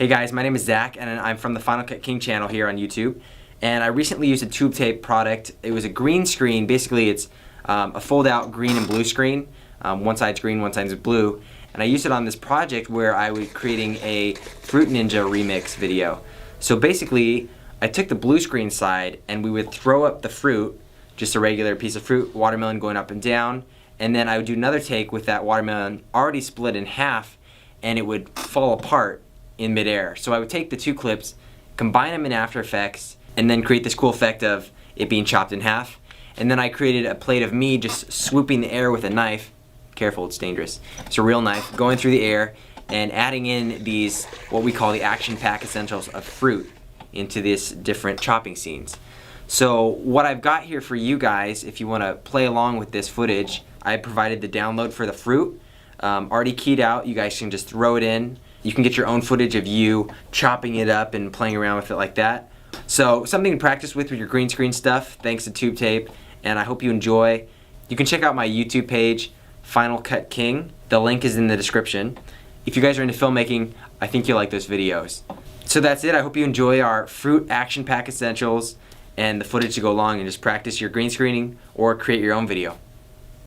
Hey guys, my name is Zach and I'm from the Final Cut King channel here on YouTube. And I recently used a tube tape product. It was a green screen. Basically it's a fold out green and blue screen. One side's green, one side's blue. And I used it on this project where I was creating a Fruit Ninja remix video. So basically I took the blue screen side and we would throw up the fruit, just a regular piece of fruit, watermelon going up and down. And then I would do another take with that watermelon already split in half and it would fall apart in midair. So I would take the two clips, combine them in After Effects, and then create this cool effect of it being chopped in half. And then I created a plate of me just swooping the air with a knife. Careful, it's dangerous. It's a real knife, going through the air and adding in these, what we call the action pack essentials of fruit into this different chopping scenes. So what I've got here for you guys, if you want to play along with this footage, I provided the download for the fruit, already keyed out. You guys can just throw it in. You can get your own footage of you chopping it up and playing around with it like that. So something to practice with your green screen stuff, thanks to Tube Tape, and I hope you enjoy. You can check out my YouTube page, Final Cut King. The link is in the description. If you guys are into filmmaking, I think you'll like those videos. So that's it. I hope you enjoy our fruit action pack essentials and the footage to go along and just practice your green screening or create your own video.